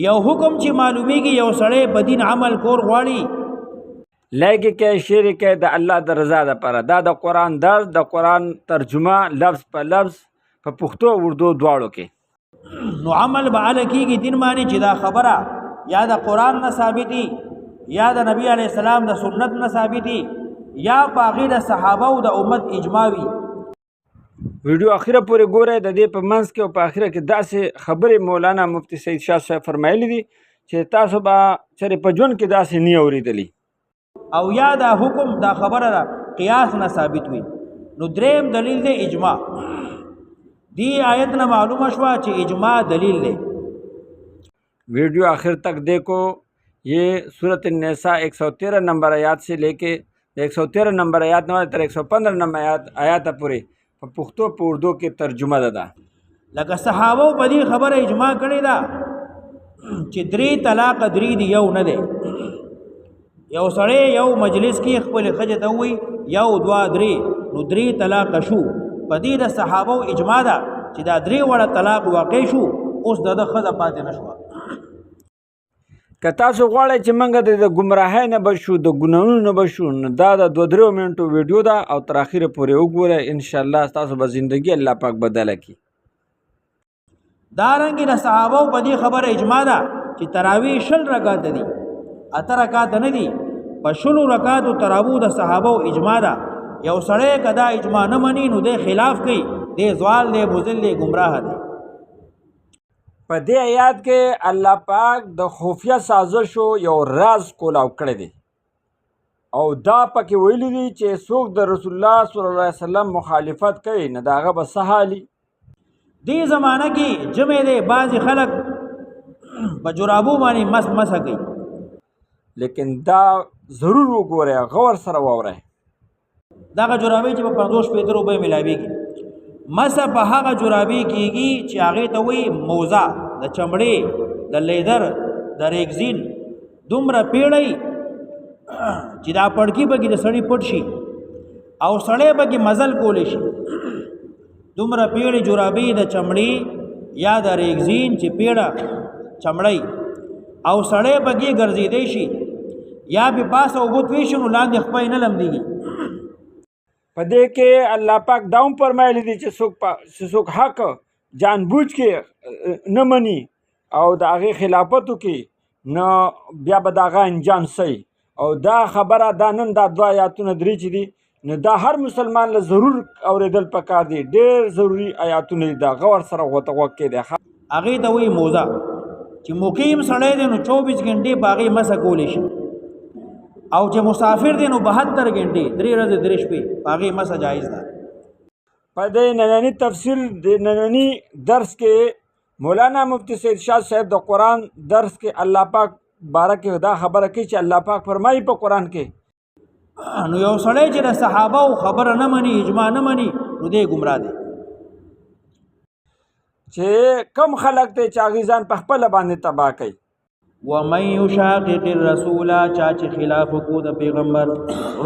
یو حکم چې معلومیږي یو سړی په دین عمل کول غواړي لایک کې شعر کې د الله د رضا لپاره دا د قرآن درس د قرآن ترجمه لفظ په لفظ په پښتو او اردو دواړو کې نو عمل به علی کېږي دین باندې چې دا خبره یا د قرآن نه ثابتي یا د نبی علیه السلام د سنت نه ثابتي یا په هغې د صحابه او د امت اجماع وي. ویډیو اخره پورې ګورئ. د دې په منځ کې او په اخره کې داسې خبرې مولانا مفتی سید شاه صاحب فرمایلی دي چې تاسو به چېرې په ژوند کې داسې نه اورېدلي او یا دا حکم دا خبره ده قیاس نه ثابت وي. نو دریم دلیل دی اجماع. دی آیت نه معلومه شوه چې اجماع دلیل دی. वीडियो आखिर तक देखो. ये सूरत النساء 113 नंबर आयात से लेके 113 नंबर आयात न تر 115 नंबर आयात پورې په پښتو په اردو کې ترجمه ده. لکه صحابه په دې خبره اجماع کړې ده چې 3 طلاق 3 دی یو نه دی. یو سړی یو مجلس کې خپل ښځې ته ووایي یو 2 3 نو 3 طلاق شو. په دې د صحابه اجماع ده چې دا 3 وړه طلاق واقع شو. اوس د ښځه پاتې نه شوه. که تاسو غواړئ چې موږ د ګمراهۍ نه بچو د ګناهونو نه بچو نو دا د 2-3 منټو ویډیو ده او تر اخره پورې وګورئ. انشاءالله تاسو به زندگی الله پاک بدله کړي. دارنګې د صحابه په دې خبره اجماع ده چې تراویح 20 رکعات دي 8 رکعات نه دي. په 20 رکعاتو تراویح د صحابه اجماع ده. یو سړی که دا اجماع نه مني نو دی خلاف کوي. دی زوال دی بزل دی ګمراه دی. په دې آیات کې الله پاک د خفیه سازشو یو راز کولاو کړی دی او دا پکې ویلی دی چې څوک د رسول الله صلی الله علیه وسلم مخالفت کوي نه د هغه به څه حالي. دې زمانه کې جمع دی بعضې خلک په جرابو باندې مسه کوي. لیکن دا ضرور وګورئ غور سره واورئ. دغه جرابې چې په 50 روپۍ ملاویږي مسه په هغه جرابې کېږي چې هغې ته وایي موزه د چمړې د لیدر د ریګزین دومره پیړی چې دا پړکي پکې د سړي پټ شي او سړی پکې مزل کولی شي. دومره پیړی جرابې د چمړې یا د ریګزین چې پیړه چمړی او سړی پکې ګرځېدی شي یا به پاسه اوبه توی شي نو لاندې خپای نه لمدېږي. په دې کې الله پاک دا هم فرمایلی دی چې څوک حق جانبوجھ کې نه مني او د هغې خلافت وکړي نو بیا به د هغه انجام صحیح. او دا خبره دا نن دا 2 آیاتونه 3 چې دي نو دا هر مسلمان له ضرور اورېدل پکار دی. ډېر ضروري آیاتونه دي. دا غور سره غوږ کې دی. هغې ته وایي موزه چې مقیم سړی دی نو 24 غنټې په هغې مسه کولی شي او چې مسافر دی نو 72 غنټې 3 ورځې 3 شپې په هغې مسه جایز ده. په دې ننني تفسیر د ننني درس کې مولانا مفتی سید شاه صاحب د قرآن درس کې الله پاک باره کې دا خبره کوي چې الله پاک فرمایي په قرآن کې نو یو سړی چې د صحابه او خبره نه مني اجماع نه مني نو دی ګمراه دی. چې کم خلک دی چې هغې ځان په خپله باندې تباه کوي. ومن یشاقق الرسول چا چې خلاف کو د پیغمبر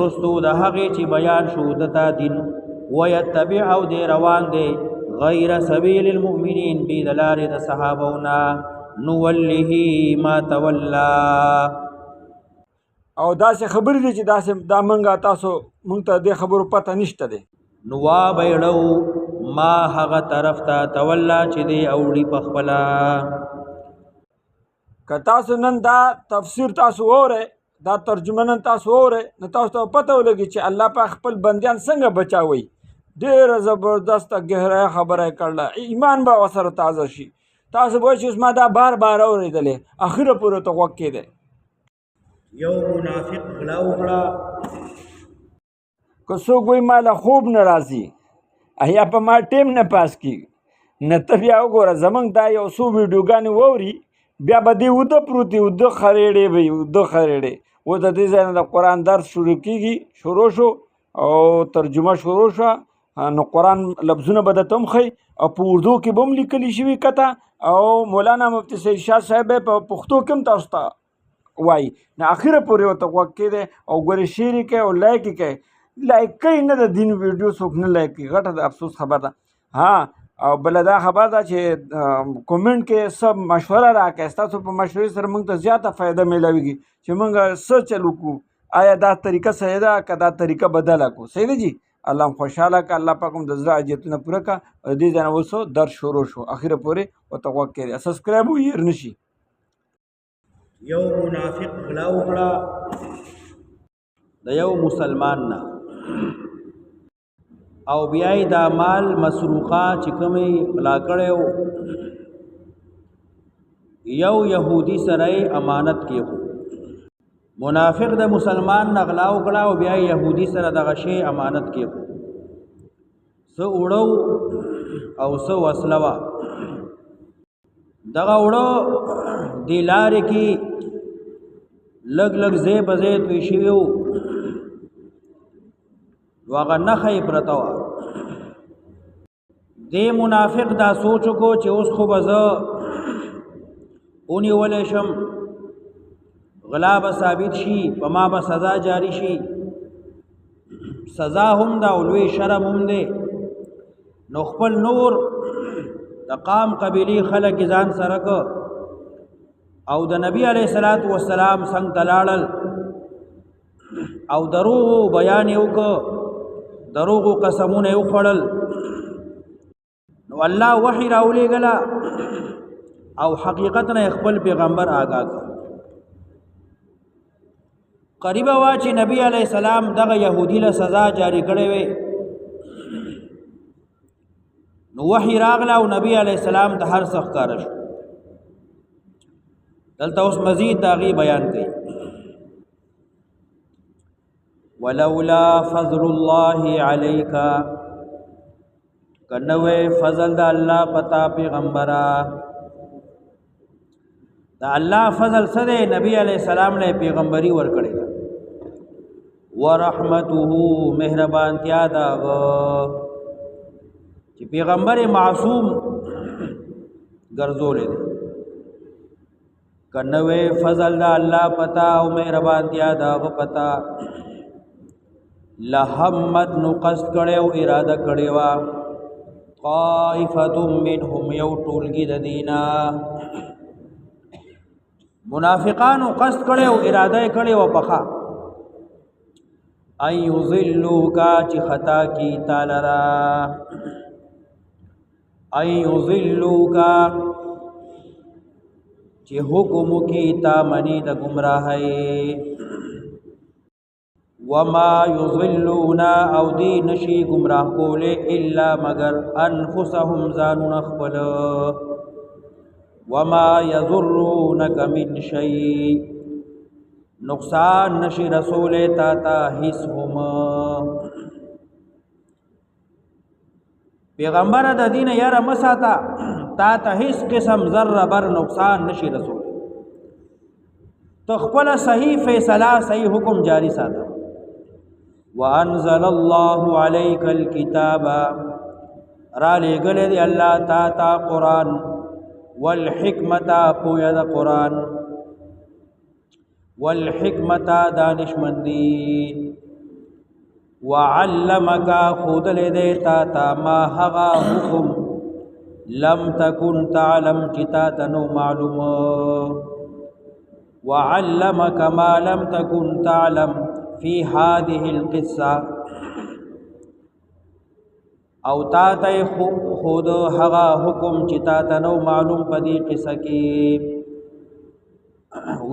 رستو د هغې چې بیان شو دته دین ویتبع او دی روان دی غیر سبیل المؤمنین بی د لارې د صحابهونه نوله ما تولا. او داسې خبرې دي چې داسې دا موږ ته دې خبرو پته نشته دی. نو وابهړو ما هغه طرف ته تولا چې دی اوړي په خپله. که تاسو نن دا تفسیر تاسو وورئ دا ترجمه نن تاسو وورئ نو تاسو ته پته ولګي چې الله پاک خپل بندیان څنګه بچاوي. ډېره زبردسته ګهرایه خبره یې کړله. ایمان به ورسره تازه شي. تاسو به وایئ چې اوس ما دا بار اورېدلی اخره پورې ته غوږ کېدی. یو منافق غلا وکړه که څوک وایي ما له خوب نه راځي یا په ما ټیم نه پاس کېږي نه ته بیا وګوره زموږ دا یو څو ویډیوګانې واوري بیا به دې وده پروت وي وده خریړې به وي وده خریړې. اوس د دې ځای نه د قرآن درس شروع شو او ترجمه شروع شوه نو قرآن لفظونه به درته هم ښایي او په اردو کې به هم لیکلي شوي کته او مولانا مفتی سید شاه صاحب په پښتو کې هم تاسو ته وایي. نو اخره پورې ورته غوږ کېدی او ګورې شیر یې کوي او لایک یې کوي. لایک کوي نه د دین ویډیو څوک نه لایک کوي غټه د افسوس خبره ده. ها او بل دا خبر ده چې کومنټ کې سب مشوره راکړئ ستاسو په مشورې سره موږ ته زیاته فایده میلاویږي چې موږ څه چل وکړو آیا دا طریقه صحیح ده که دا طریقه بدله کړو صحیح ده جی الله هم خوشحاله که الله پاک هم د زړه حاجتونه پوره کړه او دې ځای نه اوس درس شروع شو اخره پورې ورته غوږ کړئ سبسکرایب وهیر نه شي یو منافق غلا وکړه د یو مسلمان نه او بیا یې دا مال مسروقه چې کومې غلا کړی یو یهودي سره امانت کېښو منافق د مسلمان نه غلا وکړه او بیا یې یهودي سره دغه شی امانت کېښو څه وړو او څه وسله وه دغه وړو دې لارې کې لږ لږ ځای په ځای توی شوي وو نو هغه نښه یې پرته وه دې منافق دا سوچ وکړو چې اوس خو به زه ونیولی شم غلا به ثابت شي په ما به سزا جاری شي سزا هم دا او لوی شرم هم دی نو خپل نور د قام قبیلې خلک ځان سره که او د نبی علیه الصلاة والسلام څنګ ته لاړل او دروغو بیان یې وکړه دروغو قسمونه یې وخوړل نو الله وحی راولېږله او حقیقت نه خپل پیغمبر آگاه کړ قریبه وا چې نبی علیه السلام دغه یهودي له سزا جاری کړې وې نو وحی راغله او نبی علیه السلام ته هر څه ښکاره شو دلته اوس مزید د هغې بیان کوي ولولا فضل الله عليك کنوې فضل د الله پتا پیغمبره دا الله فضل سره نبی علیہ السلام نے پیغمبری ورکړی دا ورحمته مهربانتیا دا چې پیغمبر معصوم ګرځولې کنوې فضل دا الله پتا او مهربانتیا دا پتا لهمت نو قصد کړي او اراده کړي وا طائفه منهم یو ټولګي د دینا منافقانو قصد کړي او اراده کړي و پخا اي يذلوک چې خطا کی تعالی را اي يذلوک چې حکم کی تا منی د گمراهی وما يضلون او دی نشی گمراه کوله الا مگر انفسهم ذانون خپل وما يضرونك من شيء نقصان نشی رسول تا تا حس هم پیغمبر د دین یاره مساتا تا تا حس قسم ذره بر نقصان نشی رسول تخپل صحیح فیصله صحیح حکم جاری ساته وانزل الله عليك الكتاب را لګل دی الله تا قران والحکمت پویا د قران والحکمت دانشمندی وعلمک خود لدی تا ما هغه حکم لم تكن تعلم چتا تنو معلوم وعلمك ما لم تكن تعلم في هذه القصه او تا ته خود هغه حکم چې تا ته نو معلوم پدې قصه کې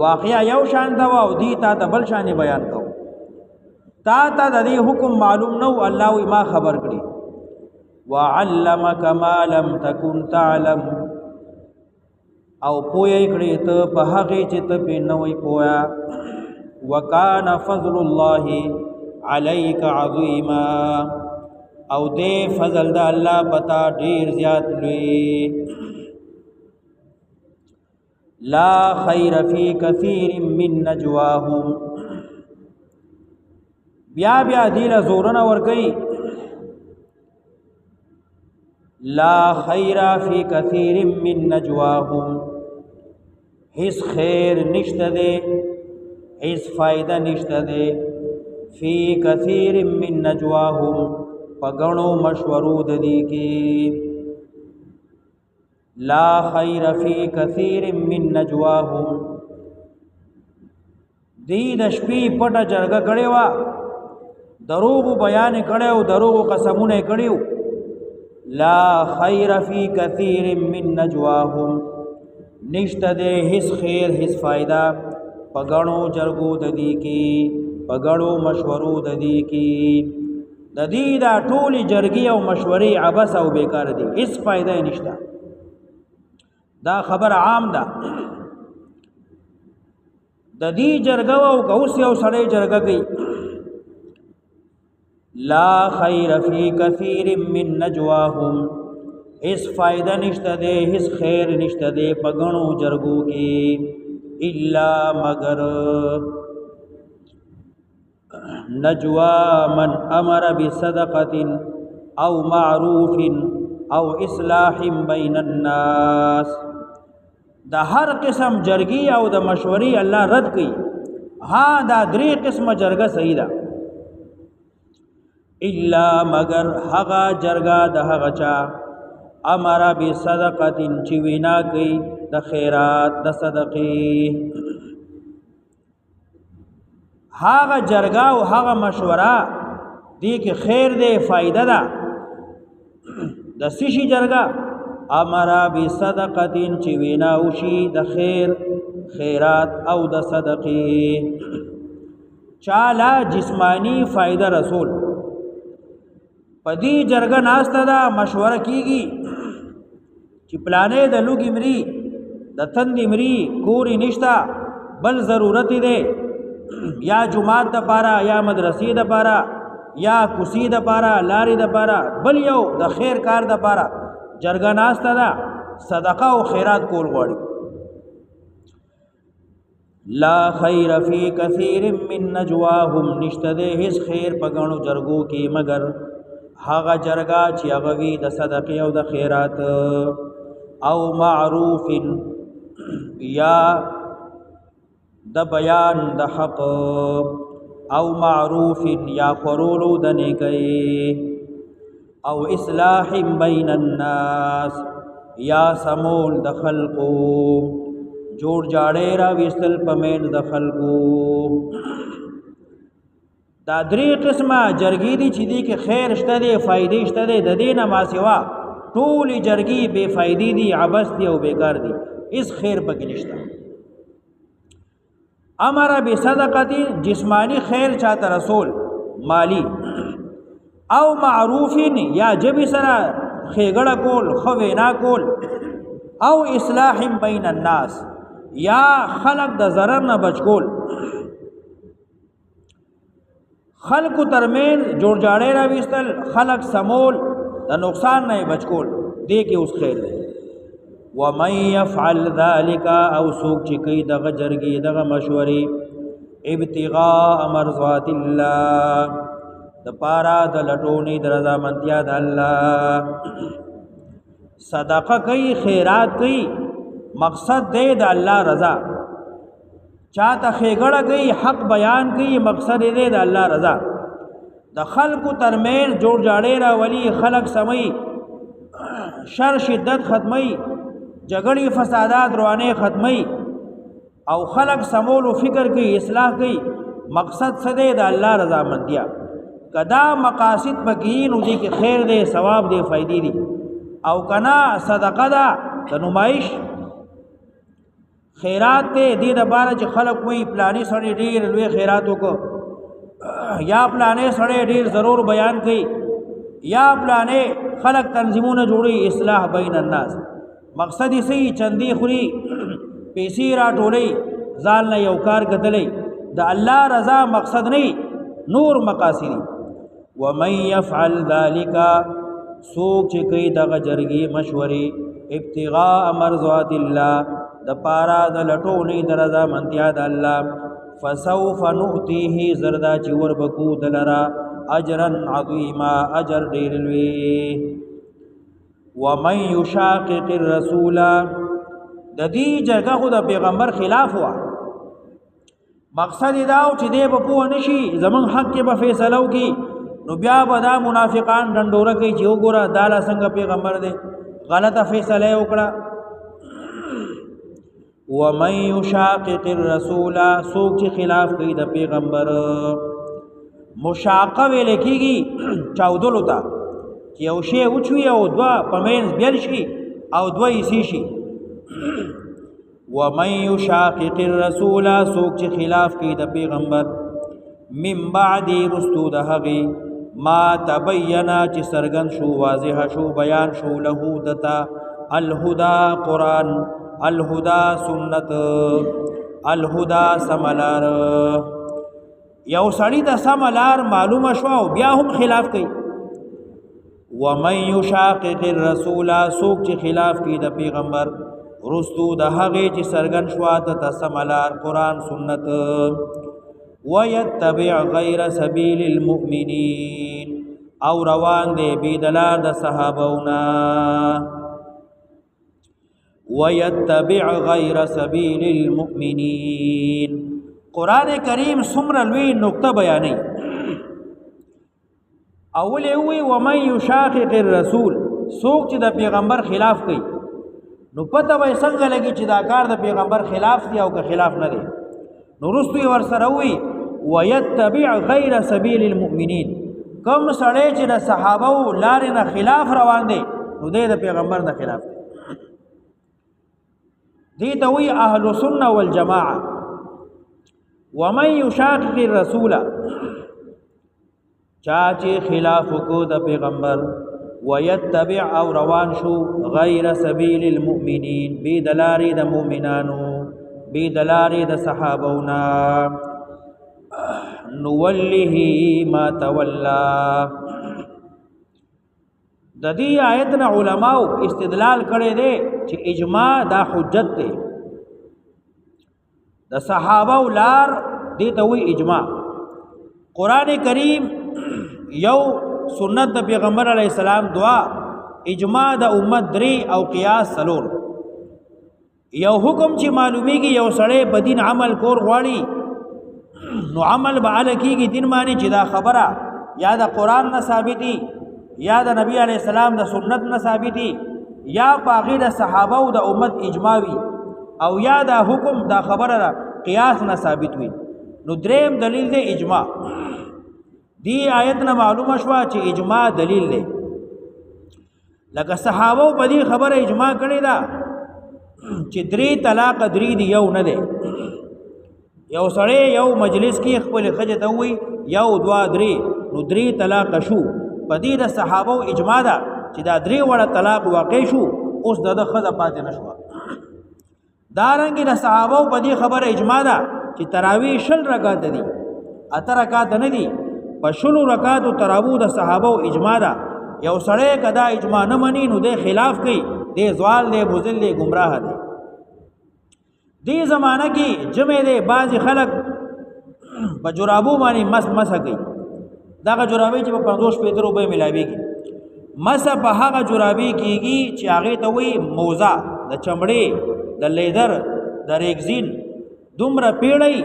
واقعیا یو شان دا او دی تا ته بل شان بیان کو تا ته د دې حکم معلوم نو الله ما خبر کړي وعلمك ما لم تكن تعلم او پوهه کړي ته په هغه چې ته په نوې پوهه وکانا فضل الله عليك عظیما او دې فضل د الله پتا ډیر زیات لوی لا خیر فی کثیر من نجواهم بیا دې له زورنا ور کوي لا خیر فی کثیر من نجواهم هیڅ خیر نشته دې هیڅ فائدہ نشته دې فی کثیر من نجواهم پګړو مشورو د دې کې لا خیر فی کثیر من نجواهم دی د شپې پټه جرګه کړې وه دروغ بیان کړو دروغ قسمونه کړیو لا خیر فی کثیر من نجواهم نشته ده هیڅ خیر هیڅ فائدہ پګړو جرګو د دې کې پګړو مشورو د دې کې د دې دا ټولي جرګي او مشورې عبس او بیکار دي هیڅ فائدہ نشته دا خبر عام ده د دې جرګه او کوس یو سړی جرګه کوي لا خیر فی کثیر من نجواهم اس فائدہ نشته ده اس خیر نشته ده پګړو جرګو کې الا مگر نجوا من امر بصدقه او معروف او اصلاح بین الناس دا هر قسم جرګي او د مشورې الله رد کړي ها دا درې قسمه جرګه صحیح ده الا مگر هغه جرګه د هغه چا امر بصدقه چې وینا کوي د خیرات د صدقې هغه جرګه او هغه مشوره دې کې خیر دې فائدہ ده د سشي جرګه امر بصدقه چې وینا وشي د خیر خیرات او د صدقې چاله جسمانی فائدہ رسول پدی جرګه ناسته دا مشوره کیږي چې پلانې د لوګي مري د تندې مري کوري نشتا بل ضرورت دی یا جمعات د پاره یا مدرسې د پاره یا کوسي د پاره لارې د پاره بل یو د خیر کار د پاره جرګه ناسته دا صدقه او خیرات کول غواړي لا خیر فی کثیر من نجواهم نشته ده هیڅ خیر پګړو جرګو کې مگر هغه جرګه چې هغه وی د صدقې او د خیرات او معروف یا د بیان د حق او معروف یا خورولو د نیکی او اصلاح بین الناس یا سمول د خلقو جوړ جاړې را وستل پمین د خلقو دا درې قسمه جرګې دي چې دي کې خیر شته دي فائدې شته دي د دې نه ما سوا ټولې جرګې بے فائدې دي عبث دي او بیکار دي اس خیر پکې نشته امر بصدقه جسمانی خیر چاته رسول مالی او معروف یا جب سره خېګړه کول خو وینا کول او اصلاح بین الناس یا خلق د ضرر نه بچ کول خلق ترمن جوړ جاړې را وستل خلق سمول د نقصان نه بچ کول دې کې اوس خیر دی ومن يفعل ذلك او سوق چې کوي دغه جرګي دغه مشورې ابتغاء مرضات الله د پارا د لټونې د رضا منتیا د الله صدقه کوي خیرات کوي مقصد دې د الله رضا چاته خېګړه کوي حق بیان کوي مقصد دې د الله رضا د خلکو ترمن جوړ جاړې را ولی خلق سمي شر شدت ختمي جګړې فسادات روانه ختمي او خلق سمول او فکر کوي اصلاح کوي مقصد څه دی د الله رضا مندیا کدا مقاصد بګین او دې کې خیر دی ثواب دی فائدې دي او کنا صدقه دا د نمایش خیرات ته دې د بار چې خلق وې پلانې سړې ډېر لوی خیرات وکړه یا پلانې سړې ډېر ضرور بیان کوي یا پلانې خلق تنظیمونه جوړي اصلاح بین الناس مقصد یې سي چندي خوري پیسې را ټولې ځان نه یو کار کتلې د الله رضا مقصد نه نور مقاصد ومن يفعل ذلك سوق چې کوي دغه جرګي مشورې ابتغاء مرضات الله د پارا د لټونې د رضا منتیا د الله فسوف نؤتيه زردا چې ور بکو دلرا اجرا عظیما اجر ډیر لوی ومن يشاقق الرسول د دې جرګه خو د پیغمبر خلاف وا مقصد دا او چې دې په پوه نشي زمون حق کې به فیصلو کی نو بیا به دا منافقان ډنډوره کوي چې وګوره دالا څنګه پیغمبر دی غلطه فیصله وکړه ومن یشاقق الرسول سوک چې خلاف کوي د پیغمبر مشاقه ویل کېږي چاودلو ته چې یو شی وچوي او دوه په منځ بیل شي او دوه یې شي ومن یشاقق الرسول سوک چې خلاف کوي د پیغمبر من بعد رستو د هغې ما تبینا چې سرګن شو واضح شو بیان شو له دتا الهدى قرآن الهدى سنت الهدى سملار یو سړی د سملار معلومه شو او بیا هم خلاف کوي ومن یشاقق الرسول سوک چې خلاف کوي د پیغمبر رستو د هغې چې سرګن شو د سملار قرآن سنت ويتبع غیر سبیل المؤمنین او روان دی بیدلار د صحابونا ويتبع غیر سبیل المؤمنین قرآن کریم څومره لوی نقطه بیانوي اول وی ومن یشاقق الرسول څوک چې د پیغمبر خلاف کوي نو پته به څنګه لګي چې دا کار د پیغمبر خلاف دی او که خلاف نه دی نو رستوی ورسره وی ويتبع غیر سبیل المؤمنین کوم سړی چې د صحابه لارې نه خلاف روان دی نو دی د پیغمبر نه خلاف دی دی ته وی اهل سنه والجماعه ومن یشاقق الرسول چا چې خلاف کو د پیغمبر ويتبع او روان شو غیر سبیل المؤمنین بی دلاری د مؤمنانو بی دلاری د صحابونا نوله ما تولا د دې آیت نه علماو استدلال کړي دي چې اجماع دا حجت دی د صحابه لار دي ته وی اجماع قران کریم یو سنت د پیغمبر علی السلام دعا اجماع د امت درې او قیاس سلور یو حکم چې معلومیږي یو سړی بدین عمل کور غواړي نو عمل به علی کیږي دین معنی چې دا خبره یا د قران نه ثابتي یا د نبی علی السلام د سنت نه ثابتي یا باغی د صحابه او د امت اجماعي او یا دا حکم دا خبره قیاس نه ثابت وي نو دریم دلیل دی اجماع دی آیت نه معلومه شوه چې اجماع دلیل دی لکه صحابه په دې خبره اجماع کړی دا چې درې طلاق درې دی یو نه دی یو سړی یو مجلس کې خپل خجه ته وي یو دوا درې نو درې طلاق شو په دې د صحابه اجماع ده چې دا درې وړه طلاق واقع شو اوس د خزه پاتې نشوه دارنګه د صحابه په دې خبره اجماع ده چې تراویح 20 رکعات دي اته رکعات نه دي په 20 رکعات تراویح د صحابه اجماع ده یو سړی کدا اجماع نه مني نو د خلاف کوي د زوال دی بوزل دی گمراه دی دې زمانہ کې جمع دی بعض خلک په جرابو باندې مس کوي دغه جرابې چې په 50 روپے ملاويږي مس په هغه جرابې کېږي چې هغه ته وي موزه د چمړې د لیدر د ریگزین دومره پیړی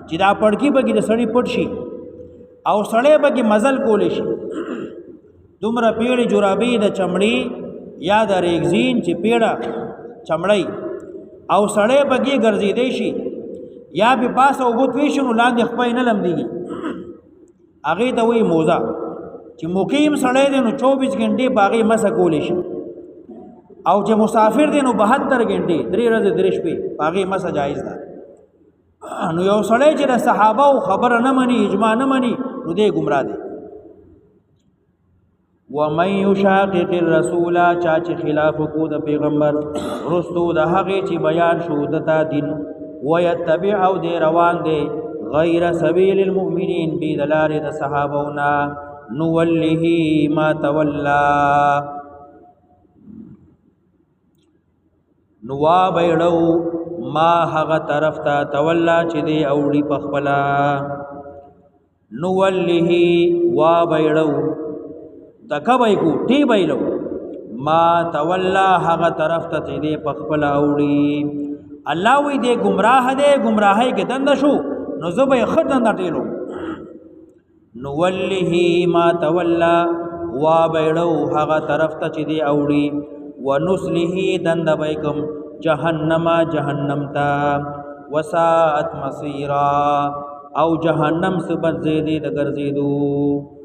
چې دا پړکی بګي د سړی پټ شي او سړی بګي مزل کولې شي دومره پیړی جرابې د چمړې یا د ریگزین چې پیړه چمړی او سړی بګي ګرځېدې شي یا به پاسه او بوت ویشنو لاندې خپای نه لمديږي هغه ته وی موزه چې مقیم سړی دی نو 24 غنټې باغې مسه کولې شي او چې مسافر دی نو 72 غنټې 3 ورځې 3 شپې باغې مسه جایز ده نو یو سړی چې د صحابه او خبره نه مني اجماع نه مني نو دی گمراه دی ومن یشاقق الرسول چا چې خلاف کو د پیغمبر رستو د هغه چې بیان شو دتا دین ويتبع او دی روان دی غیر سبیل المؤمنین بی دلار د صحابونا نوله ما تولا نوا بیړو ما هغه طرف ته تولا چې دی اوړي پخپلا نوله وا بیړو تکبای کو تی بیلو ما تولا هغه طرف ته چې دی پخپلا اوړي الله وی دی گمراه دی گمراهی کې دند شو نو زبې خدان دټیلو نو ولله ما تولا وا بیړو هغه طرف ته چې دی اوړي ونسله دند بیکم جهنم جهنم تا وساعت مصیرا او جهنم سبت زیدی د ګرځیدو